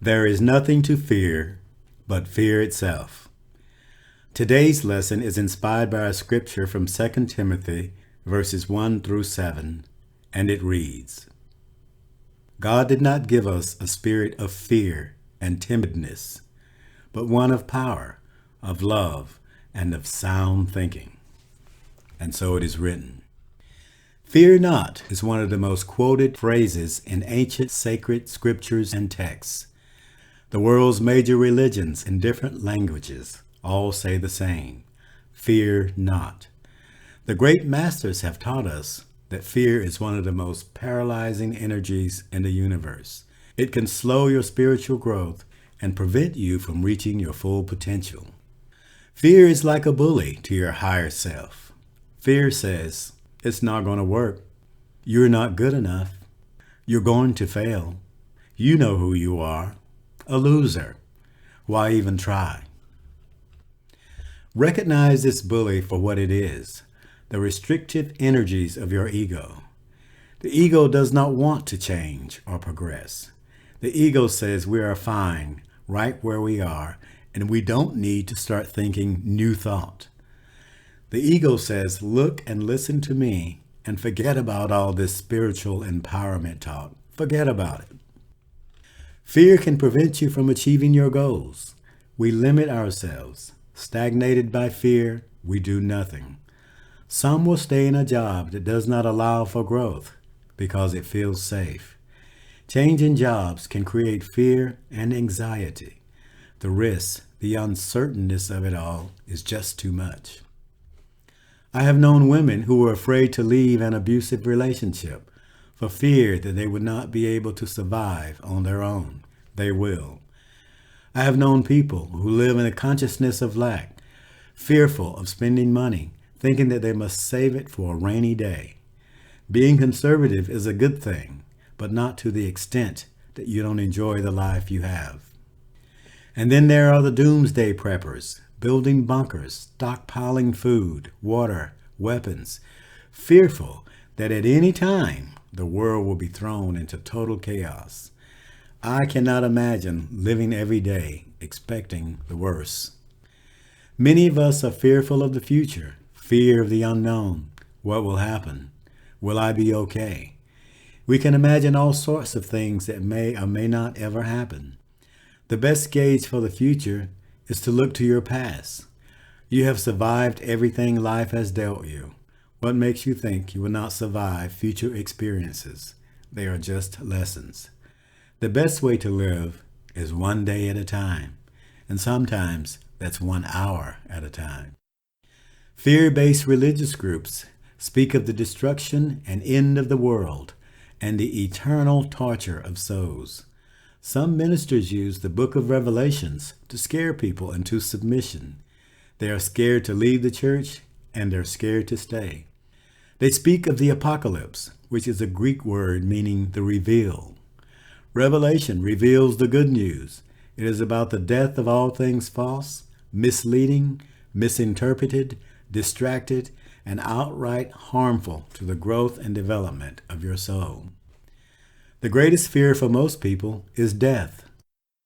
There is nothing to fear but fear itself. Today's lesson is inspired by a scripture from 2 Timothy verses 1 through 7, and it reads, God did not give us a spirit of fear and timidness, but one of power, of love, and of sound thinking. And so it is written. Fear not is one of the most quoted phrases in ancient sacred scriptures and texts. The world's major religions in different languages all say the same, fear not. The great masters have taught us that fear is one of the most paralyzing energies in the universe. It can slow your spiritual growth and prevent you from reaching your full potential. Fear is like a bully to your higher self. Fear says, it's not going to work. You're not good enough. You're going to fail. You know who you are. A loser. Why even try? Recognize this bully for what it is, the restrictive energies of your ego. The ego does not want to change or progress. The ego says we are fine right where we are and we don't need to start thinking new thought. The ego says, look and listen to me and forget about all this spiritual empowerment talk. Forget about it. Fear can prevent you from achieving your goals. We limit ourselves. Stagnated by fear, we do nothing. Some will stay in a job that does not allow for growth because it feels safe. Changing jobs can create fear and anxiety. The risk, the uncertainness of it all is just too much. I have known women who were afraid to leave an abusive relationship for fear that they would not be able to survive on their own. They will. I have known people who live in a consciousness of lack, fearful of spending money, thinking that they must save it for a rainy day. Being conservative is a good thing, but not to the extent that you don't enjoy the life you have. And then there are the Doomsday Preppers, building bunkers, stockpiling food, water, weapons, fearful that at any time the world will be thrown into total chaos. I cannot imagine living every day expecting the worst. Many of us are fearful of the future, fear of the unknown. What will happen? Will I be okay? We can imagine all sorts of things that may or may not ever happen. The best gauge for the future is to look to your past. You have survived everything life has dealt you. What makes you think you will not survive future experiences? They are just lessons. The best way to live is one day at a time, and sometimes that's 1 hour at a time. Fear-based religious groups speak of the destruction and end of the world and the eternal torture of souls. Some ministers use the book of Revelations to scare people into submission. They are scared to leave the church and they're scared to stay. They speak of the apocalypse, which is a Greek word meaning the reveal. Revelation reveals the good news. It is about the death of all things false, misleading, misinterpreted, distracted, and outright harmful to the growth and development of your soul. The greatest fear for most people is death.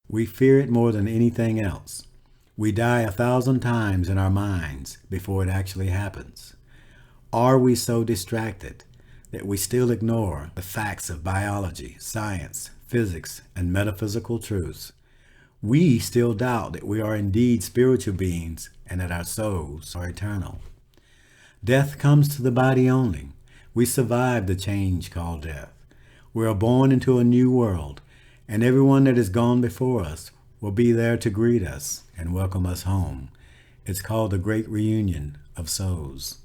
We fear it more than anything else. We die 1,000 times in our minds before it actually happens. Are we so distracted that we still ignore the facts of biology, science, physics, and metaphysical truths? We still doubt that we are indeed spiritual beings and that our souls are eternal. Death comes to the body only. We survive the change called death. We are born into a new world, and everyone that has gone before us will be there to greet us and welcome us home. It's called the Great Reunion of Souls.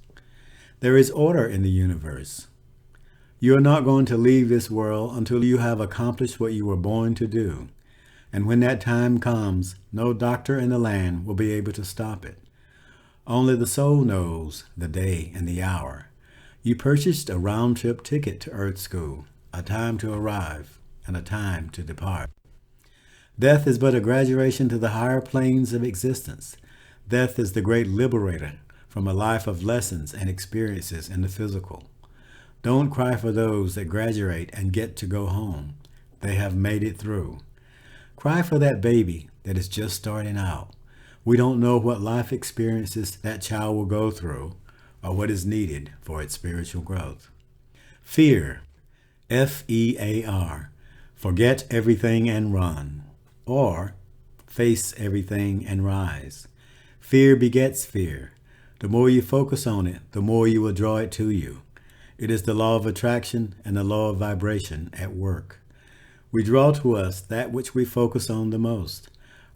There is order in the universe. You are not going to leave this world until you have accomplished what you were born to do. And when that time comes, no doctor in the land will be able to stop it. Only the soul knows the day and the hour. You purchased a round-trip ticket to Earth School, a time to arrive and a time to depart. Death is but a graduation to the higher planes of existence. Death is the great liberator from a life of lessons and experiences in the physical. Don't cry for those that graduate and get to go home. They have made it through. Cry for that baby that is just starting out. We don't know what life experiences that child will go through or what is needed for its spiritual growth. Fear, Fear, forget everything and run, or face everything and rise. Fear begets fear. The more you focus on it, the more you will draw it to you. It is the law of attraction and the law of vibration at work. We draw to us that which we focus on the most.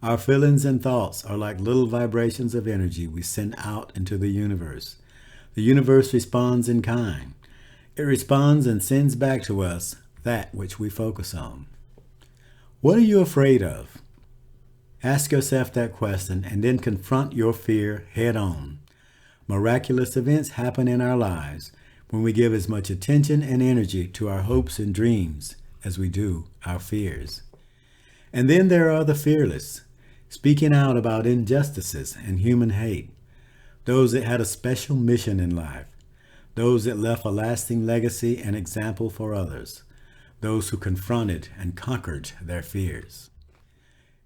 Our feelings and thoughts are like little vibrations of energy we send out into the universe. The universe responds in kind. It responds and sends back to us that which we focus on. What are you afraid of? Ask yourself that question and then confront your fear head on. Miraculous events happen in our lives when we give as much attention and energy to our hopes and dreams as we do our fears. And then there are the fearless, speaking out about injustices and human hate, those that had a special mission in life, those that left a lasting legacy and example for others, those who confronted and conquered their fears.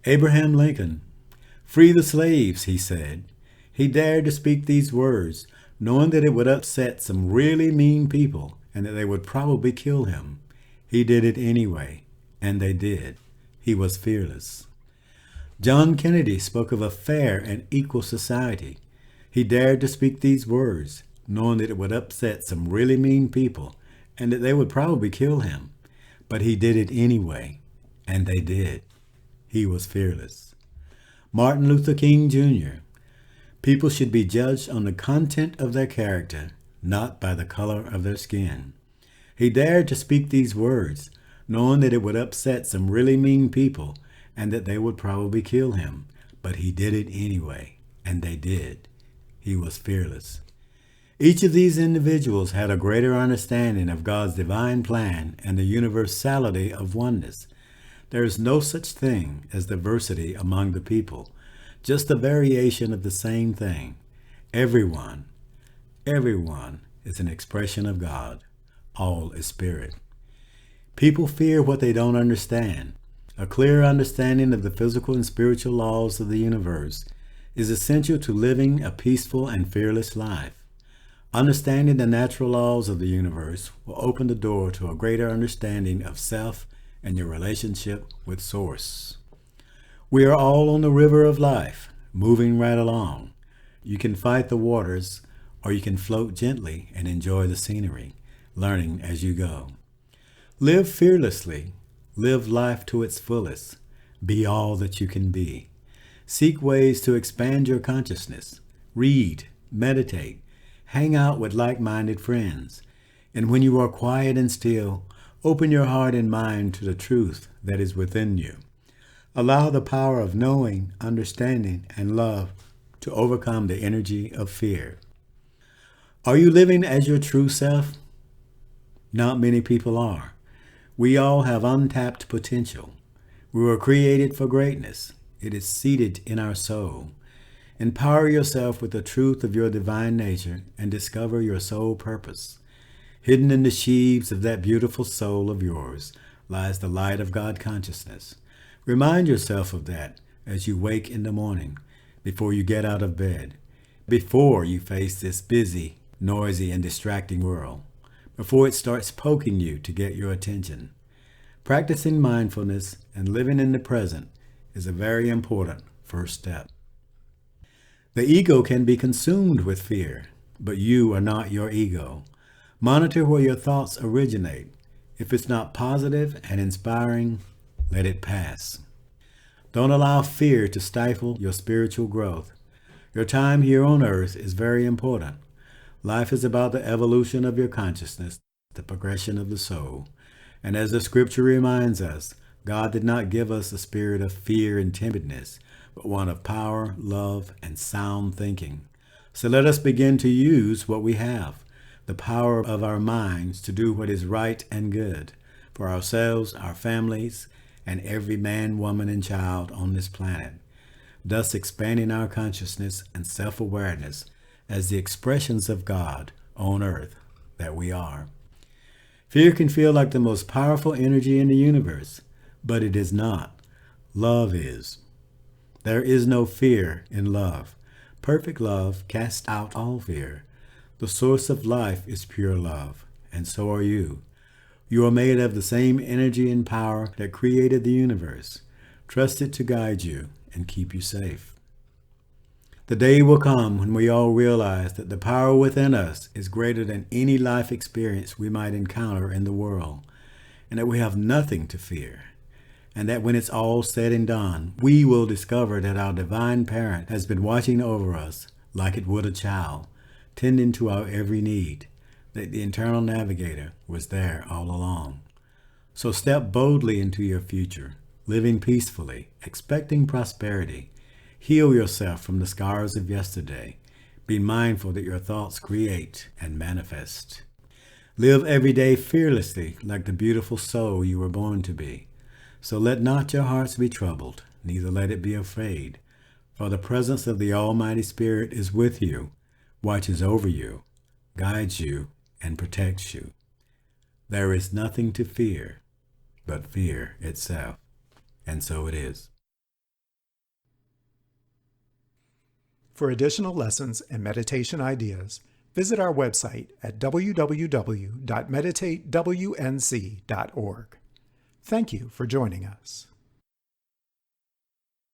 Abraham Lincoln, "Free the slaves," he said. He dared to speak these words, knowing that it would upset some really mean people and that they would probably kill him. He did it anyway, and they did. He was fearless. John Kennedy spoke of a fair and equal society. He dared to speak these words, knowing that it would upset some really mean people and that they would probably kill him. But he did it anyway, and they did. He was fearless. Martin Luther King Jr. People should be judged on the content of their character, not by the color of their skin. He dared to speak these words, knowing that it would upset some really mean people and that they would probably kill him. But he did it anyway, and they did. He was fearless. Each of these individuals had a greater understanding of God's divine plan and the universality of oneness. There is no such thing as diversity among the people, just a variation of the same thing. Everyone is an expression of God. All is spirit. People fear what they don't understand. A clear understanding of the physical and spiritual laws of the universe is essential to living a peaceful and fearless life. Understanding the natural laws of the universe will open the door to a greater understanding of self and your relationship with Source. We are all on the river of life, moving right along. You can fight the waters, or you can float gently and enjoy the scenery, learning as you go. Live fearlessly. Live life to its fullest. Be all that you can be. Seek ways to expand your consciousness. Read, meditate, hang out with like-minded friends. And when you are quiet and still, open your heart and mind to the truth that is within you. Allow the power of knowing, understanding, and love to overcome the energy of fear. Are you living as your true self? Not many people are. We all have untapped potential. We were created for greatness. It is seated in our soul. Empower yourself with the truth of your divine nature and discover your soul purpose. Hidden in the sheaves of that beautiful soul of yours lies the light of God consciousness. Remind yourself of that as you wake in the morning, before you get out of bed, before you face this busy, noisy, and distracting world, before it starts poking you to get your attention. Practicing mindfulness and living in the present is a very important first step. The ego can be consumed with fear, but you are not your ego. Monitor where your thoughts originate. If it's not positive and inspiring, let it pass. Don't allow fear to stifle your spiritual growth. Your time here on earth is very important. Life is about the evolution of your consciousness, the progression of the soul. And as the scripture reminds us, God did not give us a spirit of fear and timidness, but one of power, love, and sound thinking. So let us begin to use what we have, the power of our minds to do what is right and good for ourselves, our families, and every man, woman, and child on this planet, thus expanding our consciousness and self-awareness as the expressions of God on earth that we are. Fear can feel like the most powerful energy in the universe, but it is not. Love is. There is no fear in love. Perfect love casts out all fear. The source of life is pure love, and so are you. You are made of the same energy and power that created the universe. Trust it to guide you and keep you safe. The day will come when we all realize that the power within us is greater than any life experience we might encounter in the world, and that we have nothing to fear. And that when it's all said and done, we will discover that our divine parent has been watching over us like it would a child, tending to our every need, that the internal navigator was there all along. So step boldly into your future, living peacefully, expecting prosperity. Heal yourself from the scars of yesterday. Be mindful that your thoughts create and manifest. Live every day fearlessly like the beautiful soul you were born to be. So let not your hearts be troubled, neither let it be afraid. For the presence of the Almighty Spirit is with you, watches over you, guides you, and protects you. There is nothing to fear but fear itself. And so it is. For additional lessons and meditation ideas, visit our website at www.meditatewnc.org. Thank you for joining us.